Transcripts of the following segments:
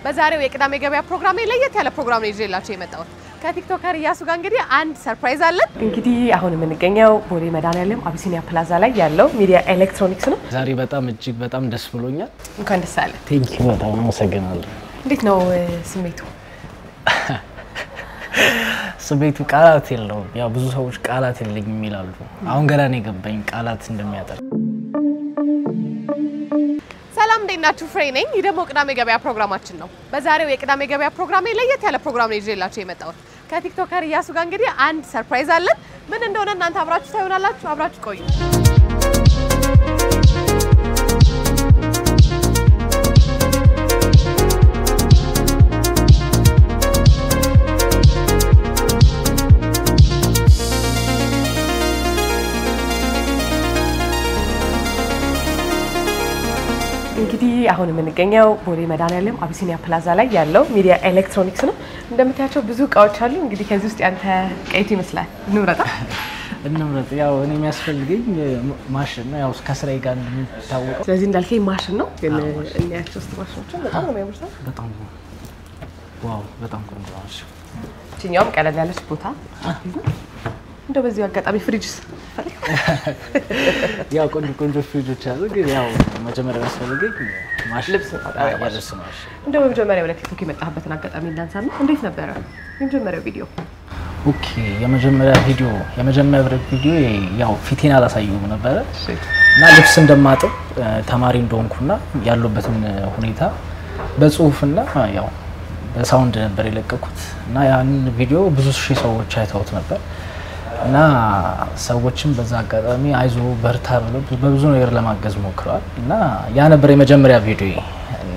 በዛሬው የቅዳሜ ገበያ ፕሮግራም ለየት ያለ ፕሮግራም ነው ይዤላችሁ የመጣሁት ከቲክቶከር ያሱ ጋር እንግዲህ አንድ ሰርፕራይዝ አለን እንግዲህ አሁን የምንገኘው ቦሌ መድኃኒዓለም አቢሲኒያ ፕላዛ ላይ ያለው ሚዲያ ኤሌክትሮኒክስ ነው ዛሬ በጣም እጅግ በጣም ደስ ብሎኛል እንኳን ደስ አለ ቴንክ ዩ በጣም አመሰግናለሁ እንዴት ነው ስሜቱ ስሜቱ ቃላት የለውም ያው ብዙ ሰዎች ቃላት የለኝም ይላሉ አሁን ገና ነው የገባኝ ቃላት እንደሚያጠር ሰላም እንደናችሁ ፍሬ ነኝ ይህ ደግሞ ቅዳሜ ገበያ ፕሮግራማችን ነው በዛሬው የቅዳሜ ገበያ ፕሮግራም ለየት ያለ ፕሮግራም ነው ይዤላችሁ የመጣሁት ከቲክቶከር ያሱ ጋር እንግዲህ አንድ ሰርፕራይዝ አለን ምን እንደሆነ እናንተ አብራችሁ ታዩናላችሁ አብራችሁ ቆዩ እንግዲህ አሁን የምንገኘው ቦሌ መድኃኒዓለም አቢሲኒያ ፕላዛ ላይ ያለው ሚዲያ ኤሌክትሮኒክስ ነው እንደምታያቸው ብዙ እቃዎች አሉ እንግዲህ ከዚህ ውስጥ ያንተ ቀይት ይመስላል እንምረጥ ያው እኔ የሚያስፈልገኝ ማሽን ነው ያው ከስራዬ ጋር እንደምታወቀው ስለዚህ እንዳልከኝ ማሽን ነው ግን እንያቸው ውስጥ ማሽኖች በጣም ነው የሚያምሩት በጣም ዋው በጣም ቆንጆ ነው እኛም ቀለል ያለች ቦታ እንደው በዚህ አጋጣሚ ፍሪጅስ ያው ቆንጆ ፍሪጆች አሉ ግን ያው መጀመሪያ ያስፈልገኝ ማሽን ልብስ ነው እንደው በመጀመሪያ ወደ ቲክቶክ የመጣህበትን አጋጣሚ እንዳንሳና እንዴት ነበር የመጀመሪያው ቪዲዮ ኦኬ የመጀመሪያ ቪዲዮ ያው ፊቴን አላሳየሁም ነበር እና ልብስ እንደማጥብ ተማሪ እንደሆንኩና ያለበትን ሁኔታ በጽሁፍና ያው በሳውንድ ነበር የለቀኩት እና ያን ቪዲዮ ብዙ ሺህ ሰዎች አይተውት ነበር እና ሰዎችም በዛ አጋጣሚ አይዞ በርታ ብለው በብዙ ነገር ለማገዝ ሞክረዋል እና ያ ነበር የመጀመሪያ ቪዲዮ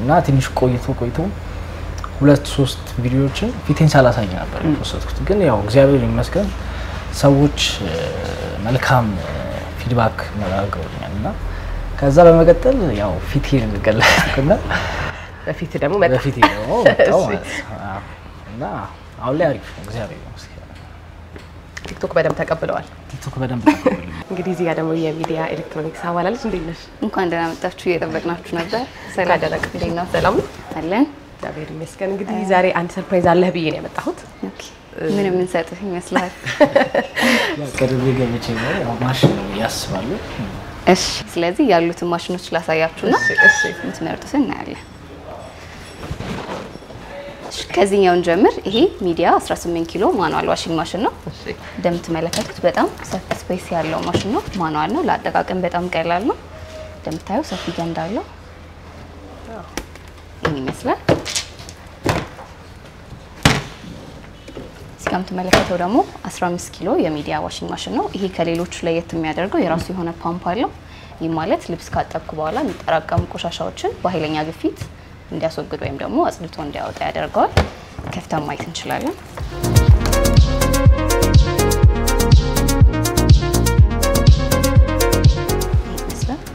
እና ትንሽ ቆይቶ 2-3 ቪዲዮዎችን ፊቴን ሳላሳይ ነበር የወሰድኩት ግን ያው እግዚአብሔር ይመስገን ሰዎች መልካም ፊድባክ መላገውኛል እና ከዛ በመቀጠል ያው ፊቴን ገለጽኩና በፊት ደግሞ መጣ እና አሁን ላይ አሪፍ እግዚአብሔር ይመስገን ቲክቶክ በደንብ ተቀብለዋል እንግዲህ እዚህ ጋር ደግሞ የሚዲያ ኤሌክትሮኒክስ አባላለች እንዴት ነሽ እንኳን ደህና መጣችሁ እየጠበቅናችሁ ነበር ሰላም እንዴት ነው ሰላም አለን እግዚአብሔር ይመስገን እንግዲህ ዛሬ አንድ ሰርፕራይዝ አለህ ብዬ ነው የመጣሁት ኦኬ ምን እንሰጥህ ይመስላል ያው ቀድሜ ገብቼ ነው ያው ማሽን ያስባሉ እሺ ስለዚህ ያሉትን ማሽኖች ላሳያችሁና እሺ እንትመርጡትን እናያለን ከዚህኛውን ጀምር ይሄ ሚዲያ 18 ኪሎ ማኑዋል ዋሺንግ ማሽን ነው እሺ እንደምትመለከቱት በጣም ሰፊ ስፔስ ያለው ማሽን ነው ማኑዋል ነው ለአጠቃቀም በጣም ቀላል ነው እንደምታዩ ሰፊ ገንዳ አለው ይሄን ይመስላል እስካም ተመለከተው ደግሞ 15 ኪሎ የሚዲያ ዋሺንግ ማሽን ነው ይሄ ከሌሎቹ ለየት የሚያደርገው የራሱ የሆነ ፓምፕ አለው ይሄ ማለት ልብስ ካጠብኩ በኋላ የሚጠራቀሙ ቆሻሻዎችን በኃይለኛ ግፊት እንዲያስወግድ ወይም ደግሞ አጽድቶ እንዲያወጣ ያደርጋል ከፍተን ማየት እንችላለን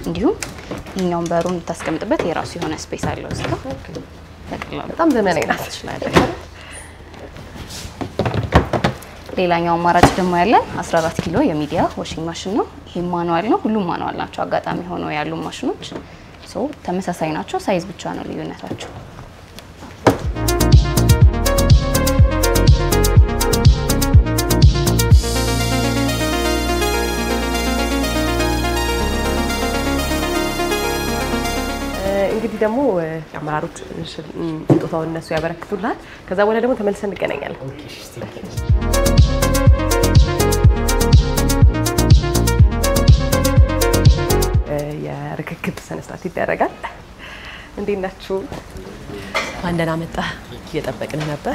እንዲሁም ይሄኛውን በሩን ተስቀምጥበት የራሱ የሆነ ስፔስ አለው እዚህ ጋር በጣም ዘመናዊ ናት ሌላኛው አማራጭ ደግሞ ያለን 14 ኪሎ የሚዲያ ዋሺንግ ማሽን ነው ይሄ ማኑዋል ነው ሁሉም ማኑዋል ናቸው አጋጣሚ ሆኖ ያሉ ማሽኖች ተመሳሳይ ናቸው ሳይዝ ብቻ ነው ልዩነታቸው እንግዲህ ደግሞ አመራሮች ስጦታውን እነሱ ያበረክቱልሃል ከዛ በኋላ ደግሞ ተመልሰን እንገናኛለን ኦኬ የርክክብ ሰነስርዓት ይደረጋል እንዴት ናችሁ አንደና መጣ እየጠበቅን ነበር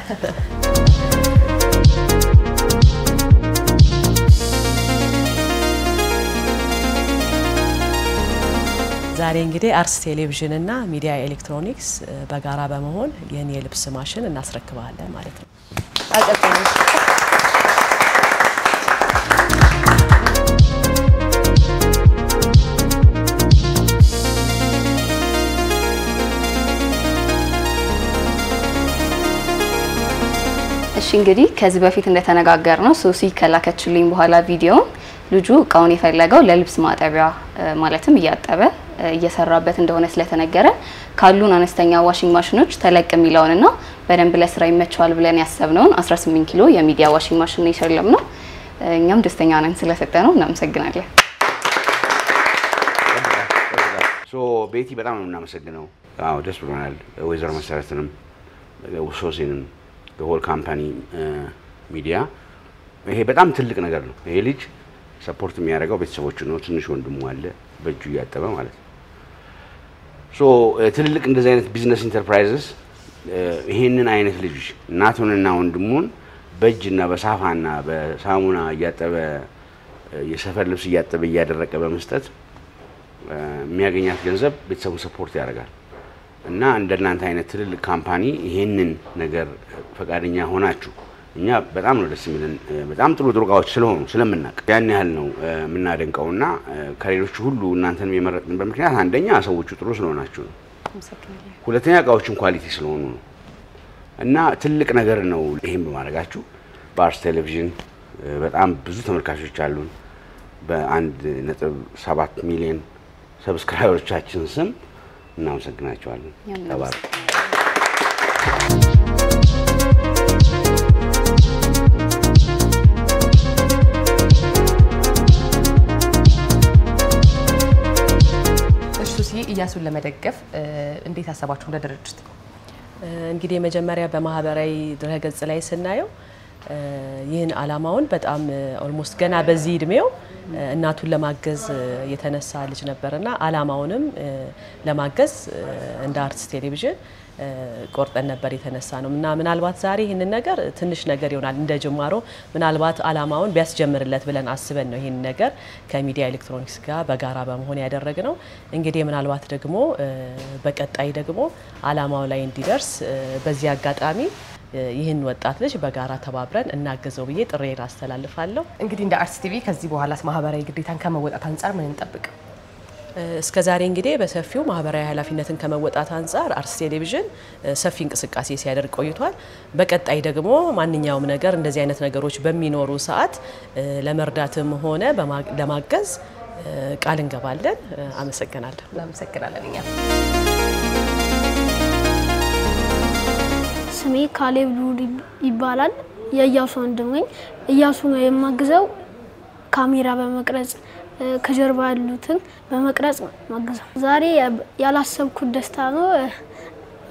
ዛሬ እንግዲህ አርስ ቴሌቪዥን እና ሚዲያ ኤሌክትሮኒክስ በጋራ በመሆን የኔ ልብስ ማሽን እናስረክባለን ማለት ነው እሺ እንግዲህ ከዚህ በፊት እንደተነጋገርነው ሶሲ ከላከችልኝ በኋላ ቪዲዮ ልጁ እቃውን የፈለገው ለልብስ ማጠቢያ ማለትም እያጠበ እየሰራበት እንደሆነ ስለተነገረ ካሉን አነስተኛ ዋሺንግ ማሽኖች ተለቅ የሚለውንና በደንብ ለስራ ይመቻል ብለን ያሰብነውን 18 ኪሎ የሚዲያ ዋሺንግ ማሽን ነው የሸለምነው። እኛም ደስተኛ ነን ስለሰጠነው እናመሰግናለን። ቤቲ በጣም ነው እናመሰግነው። አዎ ደስ ብሎናል። ወይዘሮ መሰረትንም ሶሲንም በሆል ካምፓኒ ሚዲያ ይሄ በጣም ትልቅ ነገር ነው። ይሄ ልጅ ሰፖርት የሚያደርገው ቤተሰቦቹ ነው። ትንሽ ወንድሙ አለ በእጁ እያጠበ ማለት ነው። ትልልቅ እንደዚህ አይነት ቢዝነስ ኢንተርፕራይዝስ ይሄንን አይነት ልጅ እናቱንና ወንድሙን በእጅና በሳፋና በሳሙና እያጠበ የሰፈር ልብስ እያጠበ እያደረቀ በመስጠት የሚያገኛት ገንዘብ ቤተሰቡን ሰፖርት ያደርጋል እና እንደናንተ አይነት ትልልቅ ካምፓኒ ይሄንን ነገር ፈቃደኛ ሆናችሁ እኛ በጣም ነው ደስ የሚለን። በጣም ጥሩ እቃዎች ስለሆኑ ስለምናቅ ያን ያህል ነው የምናደንቀውና ከሌሎቹ ሁሉ እናንተን የመረጥንበት ምክንያት አንደኛ ሰዎቹ ጥሩ ስለሆናችሁ ነው፣ ሁለተኛ እቃዎቹን ኳሊቲ ስለሆኑ ነው እና ትልቅ ነገር ነው ይሄን በማድረጋችሁ። በአርትስ ቴሌቪዥን በጣም ብዙ ተመልካቾች አሉን። በ1.7 ሚሊዮን ሰብስክራይበሮቻችን ስም እናመሰግናቸዋለን። ተባረኩ። ኢያሱን ለመደገፍ እንዴት አሰባችሁ ለድርጅት? እንግዲህ መጀመሪያ በማህበራዊ ድረገጽ ላይ ስናየው ይህን አላማውን በጣም ኦልሞስት ገና በዚህ እድሜው እናቱን ለማገዝ የተነሳ ልጅ ነበርና አላማውንም ለማገዝ እንደ አርትስ ቴሌቪዥን ቆርጠን ነበር የተነሳ ነው እና ምናልባት ዛሬ ይሄንን ነገር ትንሽ ነገር ይሆናል እንደ ጅማሮ ምናልባት አላማውን ቢያስጀምርለት ብለን አስበን ነው ይሄን ነገር ከሚዲያ ኤሌክትሮኒክስ ጋር በጋራ በመሆን ያደረግነው። እንግዲህ ምናልባት ደግሞ በቀጣይ ደግሞ አላማው ላይ እንዲደርስ በዚህ አጋጣሚ ይህን ወጣት ልጅ በጋራ ተባብረን እናገዘው ብዬ ጥሬን አስተላልፋለሁ። እንግዲህ እንደ አርትስ ቲቪ ከዚህ በኋላስ ማህበራዊ ግዴታን ከመወጣት አንፃር ምን እንጠብቅ? እስከ ዛሬ እንግዲህ በሰፊው ማህበራዊ ኃላፊነትን ከመወጣት አንፃር አርትስ ቴሌቪዥን ሰፊ እንቅስቃሴ ሲያደርግ ቆይቷል። በቀጣይ ደግሞ ማንኛውም ነገር እንደዚህ አይነት ነገሮች በሚኖሩ ሰዓት ለመርዳትም ሆነ ለማገዝ ቃል እንገባለን። አመሰግናለሁ። እናመሰግናለን። እኛ ስሜ ካሌብ ሉል ይባላል። የኢያሱ ወንድም ነኝ። ኢያሱ ነው የማግዘው ካሜራ በመቅረጽ ከጀርባ ያሉትን በመቅረጽ ማገዘው። ዛሬ ያላሰብኩት ደስታ ነው።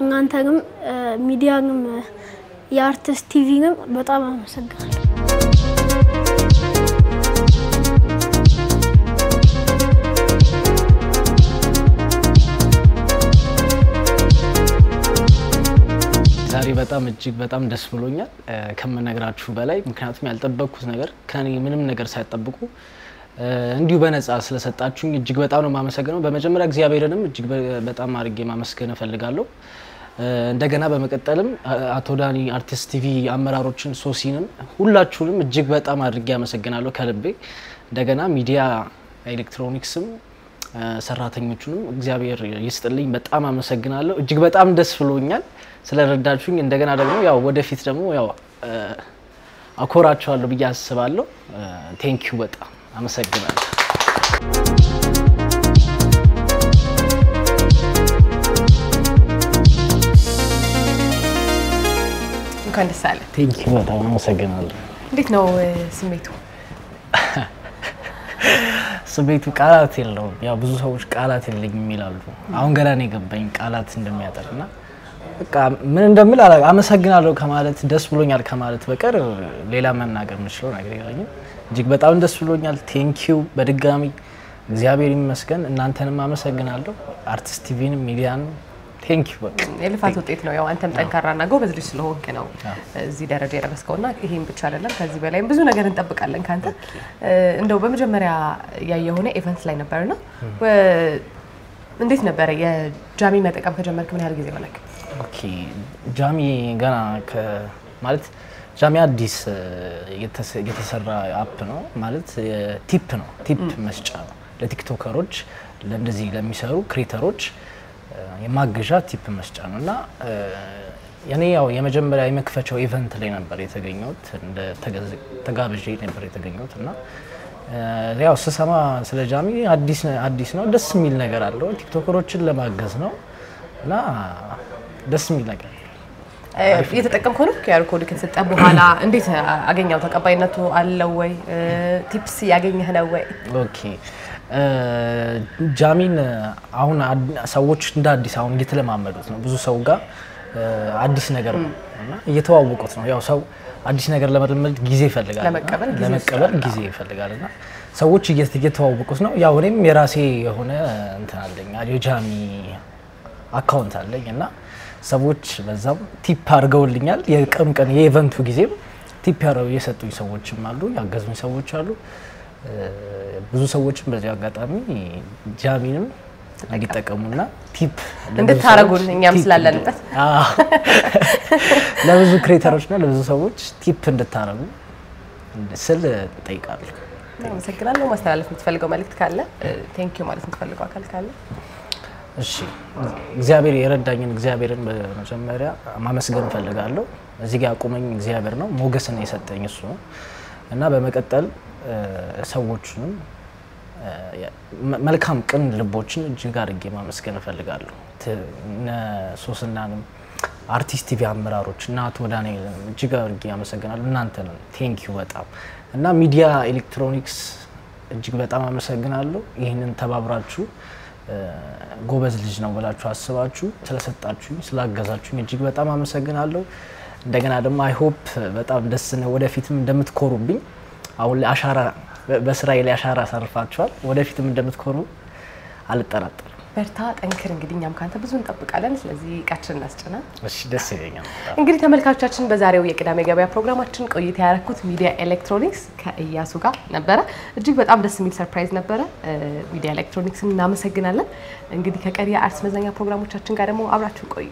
እናንተንም ሚዲያንም የአርትስ ቲቪንም በጣም አመሰግናለሁ። ዛሬ በጣም እጅግ በጣም ደስ ብሎኛል ከመነግራችሁ በላይ። ምክንያቱም ያልጠበቅኩት ነገር ከኔ ምንም ነገር ሳይጠብቁ እንዲሁ በነፃ ስለሰጣችሁኝ እጅግ በጣም ነው ማመሰግነው። በመጀመሪያ እግዚአብሔርንም እጅግ በጣም አድርጌ ማመስገን እፈልጋለሁ። እንደገና በመቀጠልም አቶ ዳኒ አርቲስት ቲቪ አመራሮችን ሶሲንም ሁላችሁንም እጅግ በጣም አድርጌ አመሰግናለሁ ከልቤ። እንደገና ሚዲያ ኤሌክትሮኒክስም ሰራተኞቹንም እግዚአብሔር ይስጥልኝ በጣም አመሰግናለሁ። እጅግ በጣም ደስ ብሎኛል ስለረዳችሁኝ። እንደገና ደግሞ ያው ወደፊት ደግሞ ያው አኮራችኋለሁ ብዬ አስባለሁ። ቴንክ ዩ በጣም አመሰግናለሁ። እንኳን ደስ አለ። ቴንክ ዩ በጣም አመሰግናለሁ። እንዴት ነው ስሜቱ? ስሜቱ ቃላት የለውም። ያው ብዙ ሰዎች ቃላት የለኝም ይላሉ። አሁን ገና ነው የገባኝ ቃላት እንደሚያጠርና በቃ ምን እንደምል አመሰግናለሁ ከማለት ደስ ብሎኛል ከማለት በቀር ሌላ መናገር ምንችለው ነገር የለኝም። እጅግ በጣም ደስ ብሎኛል። ቴንክ ዩ በድጋሚ እግዚአብሔር ይመስገን። እናንተንም አመሰግናለሁ። አርትስ ቲቪንም ሚዲያንም ቴንክ ዩ በቃ የልፋት ውጤት ነው። ያው አንተም ጠንካራና ጎበዝ ልጅ ስለሆንክ ነው እዚህ ደረጃ የደረስከውና ይሄን ብቻ አይደለም ከዚህ በላይም ብዙ ነገር እንጠብቃለን ካንተ። እንደው በመጀመሪያ ያየሆነ ኢቨንት ላይ ነበርና እንዴት ነበር የጃሚ መጠቀም ከጀመርክ ምን ያህል ጊዜ ሆነክ? ኦኬ ጃሚ ገና ማለት ጃሚ አዲስ የተሰራ አፕ ነው ማለት ቲፕ ነው። ቲፕ መስጫ ነው ለቲክቶከሮች ለእንደዚህ ለሚሰሩ ክሬተሮች የማገዣ ቲፕ መስጫ ነውና ያኔ ያው የመጀመሪያ የመክፈቻው ኢቨንት ላይ ነበር የተገኘሁት። እንደ ተጋብዤ ነበር የተገኘሁትና ያው ስሰማ ስለ ጃሚ አዲስ ነው ደስ የሚል ነገር አለው ቲክቶከሮችን ለማገዝ ነው እና ደስ የሚል ነገር እየተጠቀምኩ ነው QR ኮድ ከተሰጠ በኋላ እንዴት አገኛው ተቀባይነቱ አለው ወይ ቲፕስ ያገኘህ ነው ወይ ኦኬ ጃሚን አሁን ሰዎች እንደ አዲስ አሁን እየተለማመዱት ነው ብዙ ሰው ጋር አዲስ ነገር ነውና እየተዋወቁት ነው ያው ሰው አዲስ ነገር ለመልመድ ጊዜ ይፈልጋል ለመቀበል ጊዜ ይፈልጋልና ሰዎች እየተዋወቁት ነው ያው እኔም የራሴ የሆነ እንትን አለኝ የጃሚ አካውንት አለኝና ሰዎች በዛም ቲፕ አድርገውልኛል የቀን የኢቨንቱ ጊዜም ቲፕ ያረው የሰጡኝ ሰዎችም አሉ ያገዙኝ ሰዎች አሉ ብዙ ሰዎችም በዚህ አጋጣሚ ጃሚንም እንዲጠቀሙና ቲፕ እንድታረጉን እኛም ስላለንበት ለብዙ ክሬተሮችና ለብዙ ሰዎች ቲፕ እንድታረጉ ስል ጠይቃለሁ አመሰግናለሁ ማስተላለፍ የምትፈልገው መልእክት ካለ ቴንክ ዩ ማለት የምትፈልገው አካል ካለ እሺ እግዚአብሔር የረዳኝን እግዚአብሔርን በመጀመሪያ ማመስገን ፈልጋለሁ እዚህ ጋር ቆመኝ እግዚአብሔር ነው ሞገስን የሰጠኝ እሱ ነው እና በመቀጠል ሰዎችንም መልካም ቅን ልቦችን እጅግ አድርጌ ማመስገን ፈልጋለሁ ሶስናንም አርቲስት ቲቪ አመራሮች እና አቶ ዳንኤልን እጅግ አድርጌ አመሰግናለሁ እናንተን ቴንክ ዩ በጣም እና ሚዲያ ኤሌክትሮኒክስ እጅግ በጣም አመሰግናለሁ ይሄንን ተባብራችሁ ጎበዝ ልጅ ነው ብላችሁ አስባችሁ ስለሰጣችሁኝ ስላገዛችሁኝ እጅግ በጣም አመሰግናለሁ እንደገና ደግሞ አይ ሆፕ በጣም ደስ ነው ወደፊትም እንደምትኮሩብኝ አሁን አሻራ በስራዬ ላይ አሻራ አሳርፋችኋል ወደፊትም እንደምትኮሩ አልጠራጠርም በርታ ጠንክር እንግዲህ እኛም ካንተ ብዙ እንጠብቃለን ስለዚህ ቃችን እናስጨና እሺ ደስ ይለኛል እንግዲህ ተመልካቾቻችን በዛሬው የቅዳሜ ገበያ ፕሮግራማችን ቆይታ ያረኩት ሚዲያ ኤሌክትሮኒክስ ከኢያሱ ጋር ነበር እጅግ በጣም ደስ የሚል ሰርፕራይዝ ነበር ሚዲያ ኤሌክትሮኒክስን እናመሰግናለን እንግዲህ ከቀሪ አርትስ መዝናኛ ፕሮግራሞቻችን ጋር ደግሞ አብራችሁ ቆዩ